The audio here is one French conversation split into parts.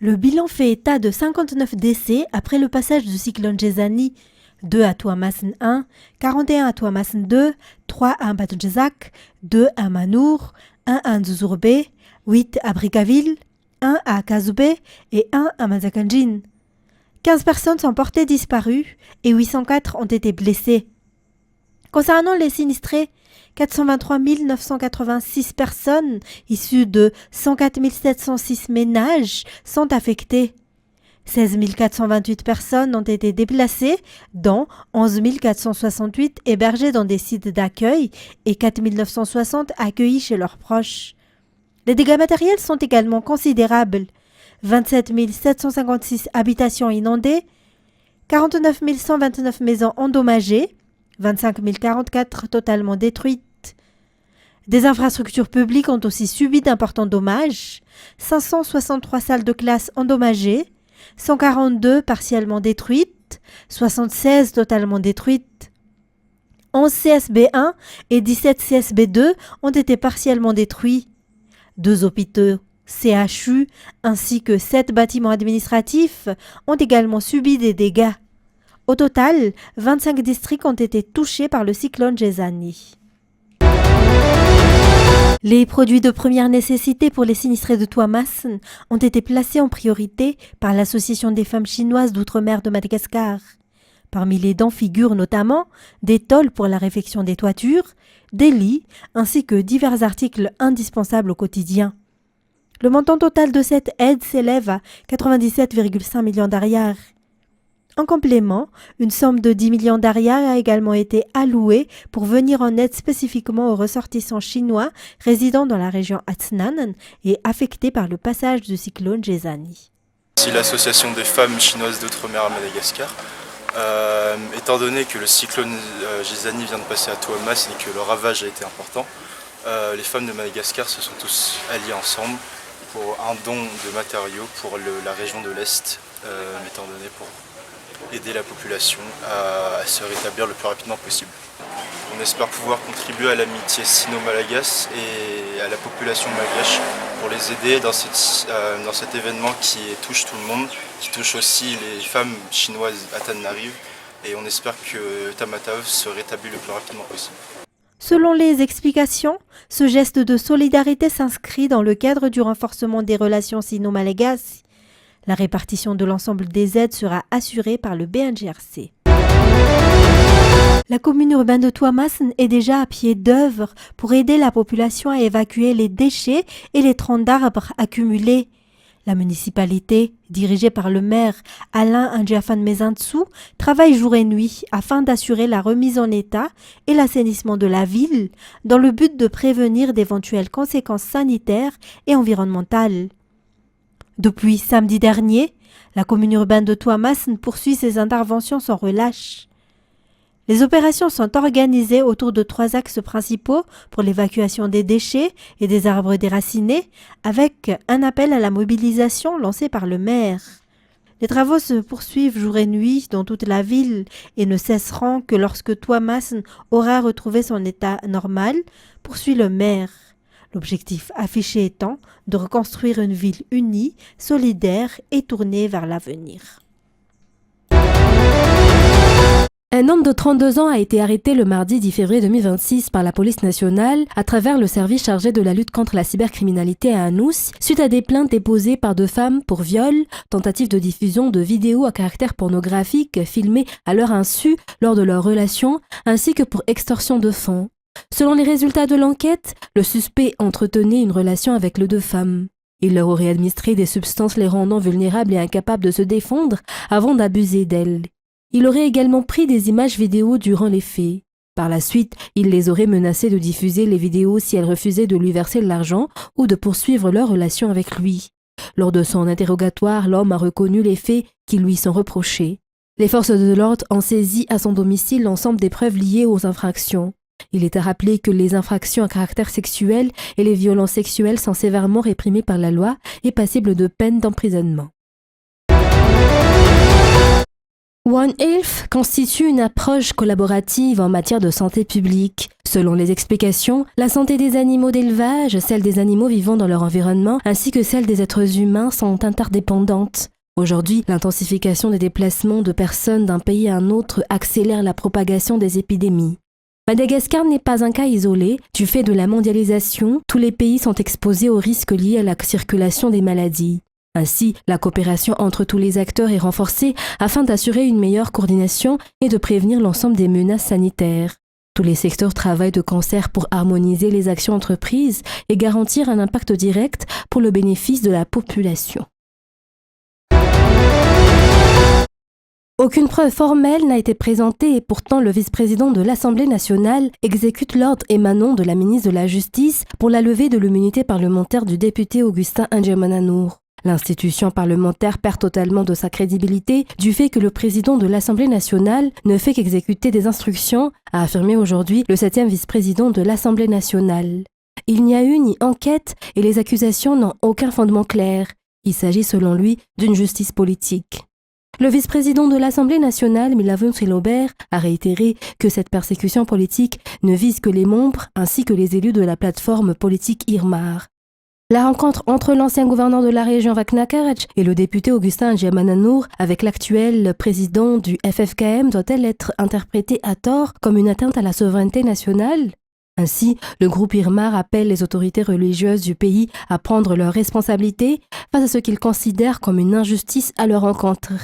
Le bilan fait état de 59 décès après le passage du cyclone Jezani, 2 à Tuamasin 1, 41 à Tuamasin 2, 3 à Badjezak, 2 à Manour, 1 à Nzuzurbe, 8 à Brickaville, 1 à Kazoubé et 1 à Mazakanjin. 15 personnes sont portées disparues et 804 ont été blessées. Concernant les sinistrés, 423 986 personnes issues de 104 706 ménages sont affectées. 16 428 personnes ont été déplacées, dont 11 468 hébergées dans des sites d'accueil et 4 960 accueillis chez leurs proches. Les dégâts matériels sont également considérables. 27 756 habitations inondées, 49 129 maisons endommagées, 25 044 totalement détruites. Des infrastructures publiques ont aussi subi d'importants dommages, 563 salles de classe endommagées, 142 partiellement détruites, 76 totalement détruites. 11 CSB1 et 17 CSB2 ont été partiellement détruits. 2 hôpitaux CHU ainsi que 7 bâtiments administratifs ont également subi des dégâts. Au total, 25 districts ont été touchés par le cyclone Jezani. Les produits de première nécessité pour les sinistrés de Tuamasin ont été placés en priorité par l'Association des femmes chinoises d'outre-mer de Madagascar. Parmi les dons figurent notamment des tôles pour la réfection des toitures, des lits, ainsi que divers articles indispensables au quotidien. Le montant total de cette aide s'élève à 97,5 millions d'ariars. En complément, une somme de 10 millions d'ariars a également été allouée pour venir en aide spécifiquement aux ressortissants chinois résidant dans la région Atsinanan et affectés par le passage du cyclone Jezani. C'est l'association des femmes chinoises d'outre-mer à Madagascar. Étant donné que le cyclone Jezani vient de passer à Tuamasin et que le ravage a été important, les femmes de Madagascar se sont tous alliées ensemble pour un don de matériaux pour la région de l'Est, étant donné pour aider la population à se rétablir le plus rapidement possible. On espère pouvoir contribuer à l'amitié sino-malgache et à la population malgache pour les aider dans cet événement qui touche tout le monde, qui touche aussi les femmes chinoises à Tananarive, et on espère que Tamatave se rétablit le plus rapidement possible. Selon les explications, ce geste de solidarité s'inscrit dans le cadre du renforcement des relations sino-malagasy. La répartition de l'ensemble des aides sera assurée par le BNGRC. La commune urbaine de Tuamasin est déjà à pied d'œuvre pour aider la population à évacuer les déchets et les troncs d'arbres accumulés. La municipalité, dirigée par le maire Alain Andjiafan Mezantsou, travaille jour et nuit afin d'assurer la remise en état et l'assainissement de la ville dans le but de prévenir d'éventuelles conséquences sanitaires et environnementales. Depuis samedi dernier, la commune urbaine de Tuamasin poursuit ses interventions sans relâche. Les opérations sont organisées autour de 3 axes principaux pour l'évacuation des déchets et des arbres déracinés, avec un appel à la mobilisation lancé par le maire. Les travaux se poursuivent jour et nuit dans toute la ville et ne cesseront que lorsque Tuamasin aura retrouvé son état normal, poursuit le maire. L'objectif affiché étant de reconstruire une ville unie, solidaire et tournée vers l'avenir. Un homme de 32 ans a été arrêté le mardi 10 février 2026 par la police nationale à travers le service chargé de la lutte contre la cybercriminalité à Anous suite à des plaintes déposées par 2 femmes pour viol, tentative de diffusion de vidéos à caractère pornographique filmées à leur insu lors de leur relation, ainsi que pour extorsion de fonds. Selon les résultats de l'enquête, le suspect entretenait une relation avec les 2 femmes. Il leur aurait administré des substances les rendant vulnérables et incapables de se défendre avant d'abuser d'elles. Il aurait également pris des images vidéo durant les faits. Par la suite, il les aurait menacées de diffuser les vidéos si elles refusaient de lui verser de l'argent ou de poursuivre leur relation avec lui. Lors de son interrogatoire, l'homme a reconnu les faits qui lui sont reprochés. Les forces de l'ordre ont saisi à son domicile l'ensemble des preuves liées aux infractions. Il est à rappeler que les infractions à caractère sexuel et les violences sexuelles sont sévèrement réprimées par la loi et passibles de peine d'emprisonnement. One Health constitue une approche collaborative en matière de santé publique. Selon les explications, la santé des animaux d'élevage, celle des animaux vivant dans leur environnement, ainsi que celle des êtres humains sont interdépendantes. Aujourd'hui, l'intensification des déplacements de personnes d'un pays à un autre accélère la propagation des épidémies. Madagascar n'est pas un cas isolé. Du fait de la mondialisation, tous les pays sont exposés aux risques liés à la circulation des maladies. Ainsi, la coopération entre tous les acteurs est renforcée afin d'assurer une meilleure coordination et de prévenir l'ensemble des menaces sanitaires. Tous les secteurs travaillent de concert pour harmoniser les actions entreprises et garantir un impact direct pour le bénéfice de la population. Aucune preuve formelle n'a été présentée et pourtant le vice-président de l'Assemblée nationale exécute l'ordre émanant de la ministre de la Justice pour la levée de l'immunité parlementaire du député Augustin Ndjemana-Nour. L'institution parlementaire perd totalement de sa crédibilité du fait que le président de l'Assemblée nationale ne fait qu'exécuter des instructions, a affirmé aujourd'hui le 7e vice-président de l'Assemblée nationale. Il n'y a eu ni enquête et les accusations n'ont aucun fondement clair. Il s'agit selon lui d'une justice politique. Le vice-président de l'Assemblée nationale, Milavun Trilobert, a réitéré que cette persécution politique ne vise que les membres ainsi que les élus de la plateforme politique Irmar. La rencontre entre l'ancien gouverneur de la région Vakna Karach et le député Augustin Ndjemana-Nour avec l'actuel président du FFKM doit-elle être interprétée à tort comme une atteinte à la souveraineté nationale ? Ainsi, le groupe Irmar appelle les autorités religieuses du pays à prendre leurs responsabilités face à ce qu'ils considèrent comme une injustice à leur encontre.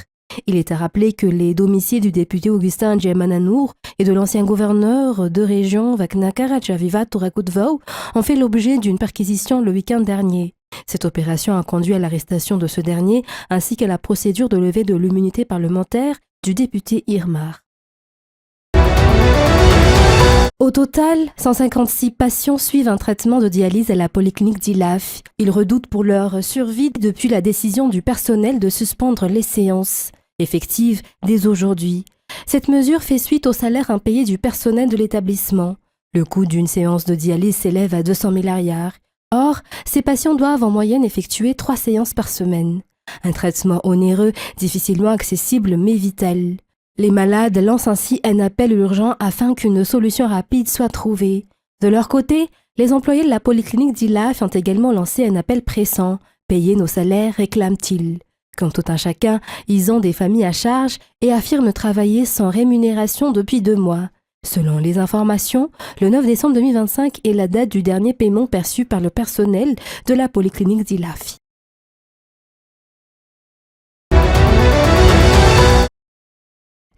Il est à rappeler que les domiciles du député Augustin Ndjemana-Nour et de l'ancien gouverneur de région Vakna Karach Avivat Tourakoutvau ont fait l'objet d'une perquisition le week-end dernier. Cette opération a conduit à l'arrestation de ce dernier ainsi qu'à la procédure de levée de l'immunité parlementaire du député Irmar. Au total, 156 patients suivent un traitement de dialyse à la polyclinique d'Ilaf. Ils redoutent pour leur survie depuis la décision du personnel de suspendre les séances, effectives dès aujourd'hui. Cette mesure fait suite au salaire impayé du personnel de l'établissement. Le coût d'une séance de dialyse s'élève à 200 000 ariars. Or, ces patients doivent en moyenne effectuer 3 séances par semaine. Un traitement onéreux, difficilement accessible mais vital. Les malades lancent ainsi un appel urgent afin qu'une solution rapide soit trouvée. De leur côté, les employés de la polyclinique d'Ilaf ont également lancé un appel pressant. « Payez nos salaires », réclament-ils. Comme tout un chacun, ils ont des familles à charge et affirment travailler sans rémunération depuis 2 mois. Selon les informations, le 9 décembre 2025 est la date du dernier paiement perçu par le personnel de la polyclinique d'Ilaf.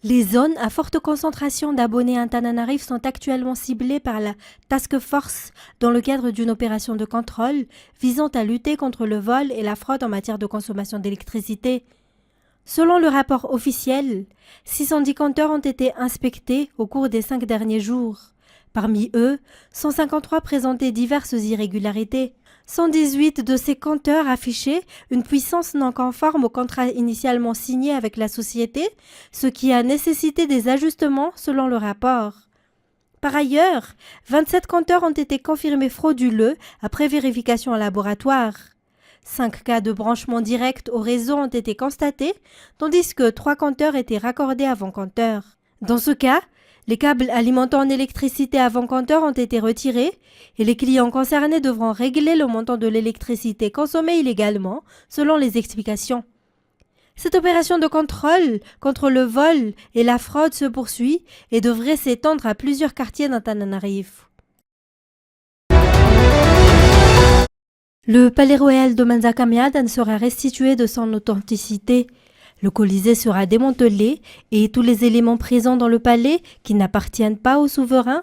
Les zones à forte concentration d'abonnés Antananarivo sont actuellement ciblées par la Task Force dans le cadre d'une opération de contrôle visant à lutter contre le vol et la fraude en matière de consommation d'électricité. Selon le rapport officiel, 610 compteurs ont été inspectés au cours des 5 derniers jours. Parmi eux, 153 présentaient diverses irrégularités. 118 de ces compteurs affichaient une puissance non conforme au contrat initialement signé avec la société, ce qui a nécessité des ajustements selon le rapport. Par ailleurs, 27 compteurs ont été confirmés frauduleux après vérification en laboratoire. 5 cas de branchement direct au réseau ont été constatés, tandis que 3 compteurs étaient raccordés avant compteur. Dans ce cas, les câbles alimentant en électricité avant compteur ont été retirés et les clients concernés devront régler le montant de l'électricité consommée illégalement, selon les explications. Cette opération de contrôle contre le vol et la fraude se poursuit et devrait s'étendre à plusieurs quartiers d'Antananarivo. Le palais royal de Manzakamiadan sera restitué de son authenticité. Le Colisée sera démantelé et tous les éléments présents dans le palais qui n'appartiennent pas aux souverains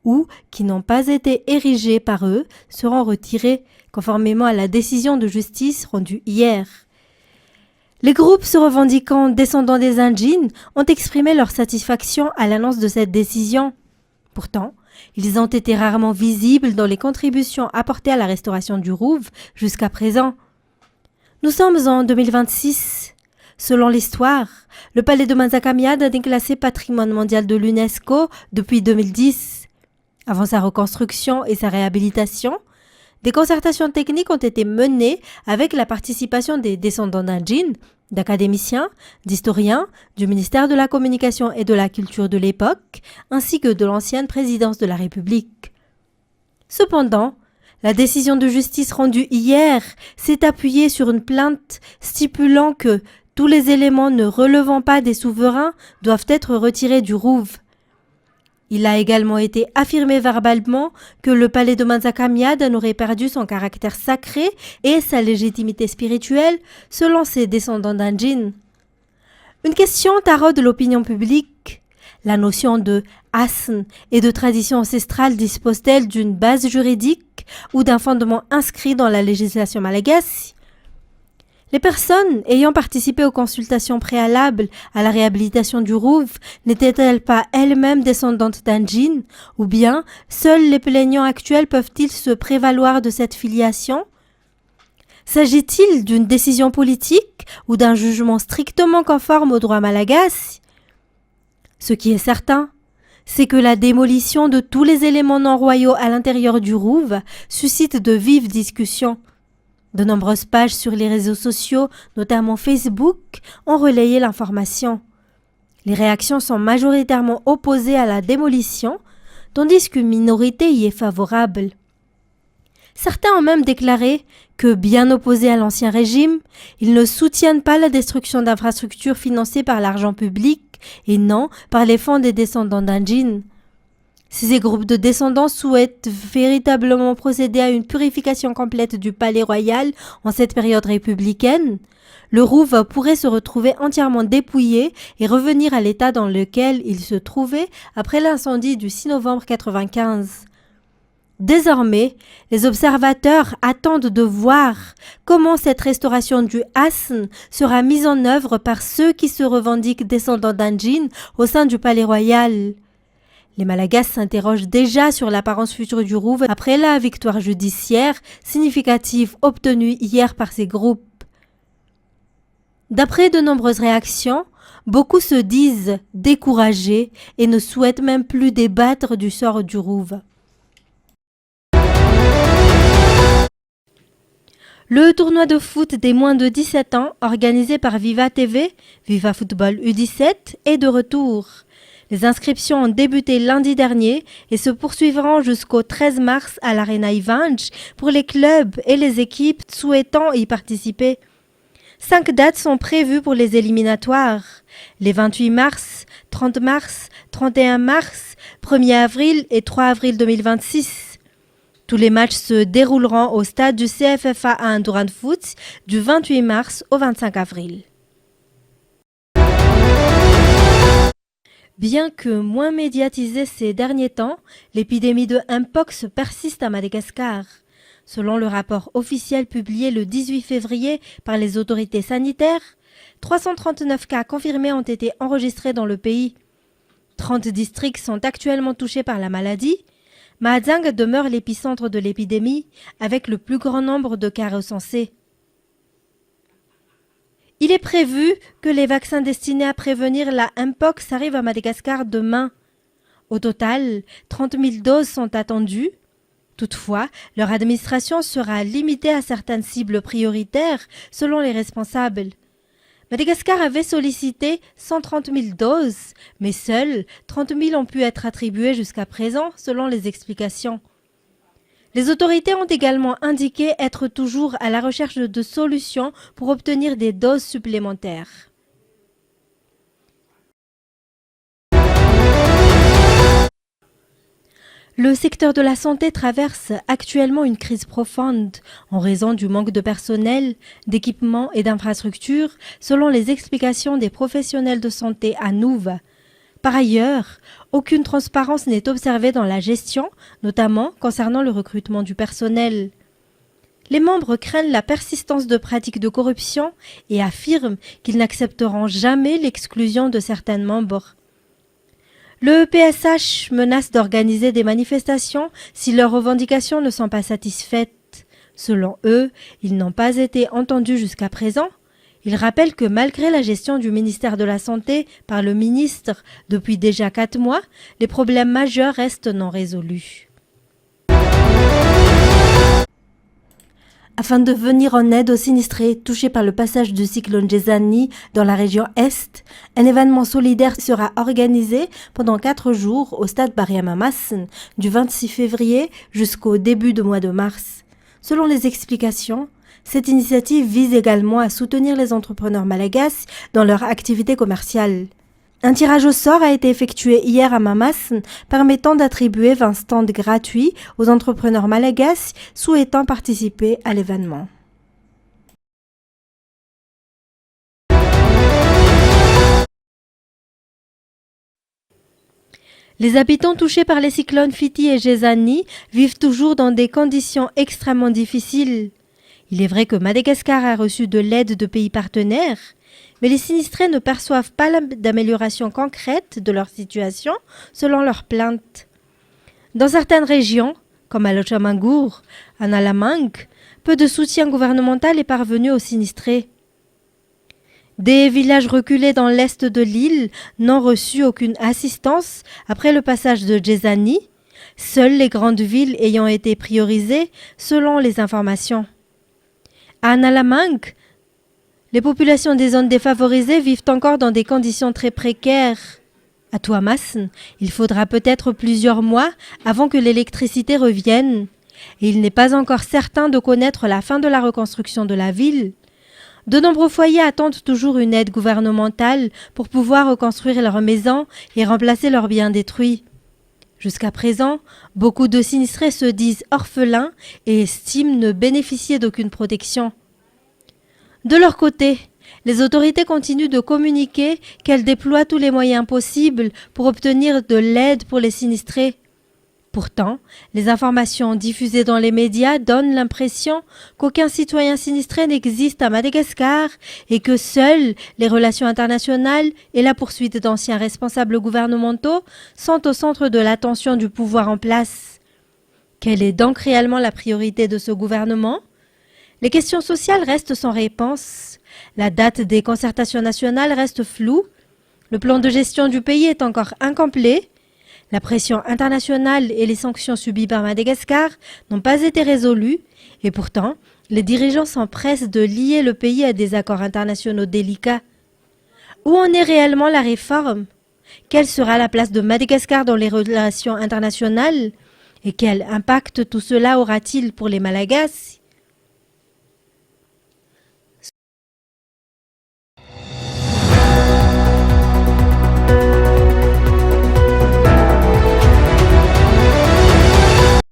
ou qui n'ont pas été érigés par eux seront retirés, conformément à la décision de justice rendue hier. Les groupes se revendiquant descendants des Indjin ont exprimé leur satisfaction à l'annonce de cette décision. Pourtant, ils ont été rarement visibles dans les contributions apportées à la restauration du Rouv jusqu'à présent. Nous sommes en 2026. Selon l'histoire, le palais de Manzakamiadan est classé patrimoine mondial de l'UNESCO depuis 2010. Avant sa reconstruction et sa réhabilitation, Des concertations techniques ont été menées avec la participation des descendants d'Indjin, d'académiciens, d'historiens, du ministère de la Communication et de la Culture de l'époque, ainsi que de l'ancienne présidence de la République. Cependant, la décision de justice rendue hier s'est appuyée sur une plainte stipulant que tous les éléments ne relevant pas des souverains doivent être retirés du Rouv. Il a également été affirmé verbalement que le palais de Manzaka Miad n'aurait perdu son caractère sacré et sa légitimité spirituelle selon ses descendants d'Indjin. Une question taraude l'opinion publique. La notion de asn et de tradition ancestrale dispose-t-elle d'une base juridique ou d'un fondement inscrit dans la législation malagasy? Les personnes ayant participé aux consultations préalables à la réhabilitation du Rouv n'étaient-elles pas elles-mêmes descendantes d'Indjin, ou bien seuls les plaignants actuels peuvent-ils se prévaloir de cette filiation? S'agit-il d'une décision politique ou d'un jugement strictement conforme au droit malagasy? Ce qui est certain, c'est que la démolition de tous les éléments non royaux à l'intérieur du Rouv suscite de vives discussions. De nombreuses pages sur les réseaux sociaux, notamment Facebook, ont relayé l'information. Les réactions sont majoritairement opposées à la démolition, tandis qu'une minorité y est favorable. Certains ont même déclaré que, bien opposés à l'ancien régime, ils ne soutiennent pas la destruction d'infrastructures financées par l'argent public et non par les fonds des descendants d'Indjin. Ces groupes de descendants souhaitent véritablement procéder à une purification complète du palais royal en cette période républicaine. Le Rouv pourrait se retrouver entièrement dépouillé et revenir à l'état dans lequel il se trouvait après l'incendie du 6 novembre 1995. Désormais, les observateurs attendent de voir comment cette restauration du Asn sera mise en œuvre par ceux qui se revendiquent descendants d'Indjin au sein du palais royal. Les Malagasy s'interrogent déjà sur l'apparence future du Rouv après la victoire judiciaire significative obtenue hier par ces groupes. D'après de nombreuses réactions, beaucoup se disent découragés et ne souhaitent même plus débattre du sort du Rouv. Le tournoi de foot des moins de 17 ans, organisé par Viva TV, Viva Football U17, est de retour. Les inscriptions ont débuté lundi dernier et se poursuivront jusqu'au 13 mars à l'Arena Ivanj pour les clubs et les équipes souhaitant y participer. 5 dates sont prévues pour les éliminatoires. Les 28 mars, 30 mars, 31 mars, 1er avril et 3 avril 2026. Tous les matchs se dérouleront au stade du CFFA à Indurand Foot du 28 mars au 25 avril. Bien que moins médiatisée ces derniers temps, l'épidémie de Mpox persiste à Madagascar. Selon le rapport officiel publié le 18 février par les autorités sanitaires, 339 cas confirmés ont été enregistrés dans le pays. 30 districts sont actuellement touchés par la maladie. Mahajang demeure l'épicentre de l'épidémie, avec le plus grand nombre de cas recensés. Il est prévu que les vaccins destinés à prévenir la Mpox arrivent à Madagascar demain. Au total, 30 000 doses sont attendues. Toutefois, leur administration sera limitée à certaines cibles prioritaires selon les responsables. Madagascar avait sollicité 130 000 doses, mais seules 30 000 ont pu être attribuées jusqu'à présent selon les explications. Les autorités ont également indiqué être toujours à la recherche de solutions pour obtenir des doses supplémentaires. Le secteur de la santé traverse actuellement une crise profonde en raison du manque de personnel, d'équipements et d'infrastructures, selon les explications des professionnels de santé à Nouv. Par ailleurs, aucune transparence n'est observée dans la gestion, notamment concernant le recrutement du personnel. Les membres craignent la persistance de pratiques de corruption et affirment qu'ils n'accepteront jamais l'exclusion de certains membres. Le PSH menace d'organiser des manifestations si leurs revendications ne sont pas satisfaites. Selon eux, ils n'ont pas été entendus jusqu'à présent. Ils rappellent que malgré la gestion du ministère de la Santé par le ministre depuis déjà 4 mois, les problèmes majeurs restent non résolus. Afin de venir en aide aux sinistrés touchés par le passage du cyclone Gézani dans la région Est, un événement solidaire sera organisé pendant 4 jours au stade Mariama Massen du 26 février jusqu'au début du mois de mars. Selon les explications, cette initiative vise également à soutenir les entrepreneurs malagasy dans leur activité commerciale. Un tirage au sort a été effectué hier à Mamassen, permettant d'attribuer 20 stands gratuits aux entrepreneurs malagasy souhaitant participer à l'événement. Les habitants touchés par les cyclones Fiti et Gézani vivent toujours dans des conditions extrêmement difficiles. Il est vrai que Madagascar a reçu de l'aide de pays partenaires, mais les sinistrés ne perçoivent pas d'amélioration concrète de leur situation selon leurs plaintes. Dans certaines régions, comme à Lochamangour, à Nalamang, peu de soutien gouvernemental est parvenu aux sinistrés. Des villages reculés dans l'est de l'île n'ont reçu aucune assistance après le passage de Gézani, seules les grandes villes ayant été priorisées selon les informations. À Nalamang, les populations des zones défavorisées vivent encore dans des conditions très précaires. À Tuamassen, il faudra peut-être plusieurs mois avant que l'électricité revienne. Et il n'est pas encore certain de connaître la fin de la reconstruction de la ville. De nombreux foyers attendent toujours une aide gouvernementale pour pouvoir reconstruire leurs maisons et remplacer leurs biens détruits. Jusqu'à présent, beaucoup de sinistrés se disent orphelins et estiment ne bénéficier d'aucune protection. De leur côté, les autorités continuent de communiquer qu'elles déploient tous les moyens possibles pour obtenir de l'aide pour les sinistrés. Pourtant, les informations diffusées dans les médias donnent l'impression qu'aucun citoyen sinistré n'existe à Madagascar et que seules les relations internationales et la poursuite d'anciens responsables gouvernementaux sont au centre de l'attention du pouvoir en place. Quelle est donc réellement la priorité de ce gouvernement ? Les questions sociales restent sans réponse. La date des concertations nationales reste floue. Le plan de gestion du pays est encore incomplet. La pression internationale et les sanctions subies par Madagascar n'ont pas été résolues. Et pourtant, les dirigeants s'empressent de lier le pays à des accords internationaux délicats. Où en est réellement la réforme ? Quelle sera la place de Madagascar dans les relations internationales ? Et quel impact tout cela aura-t-il pour les Malagasy ?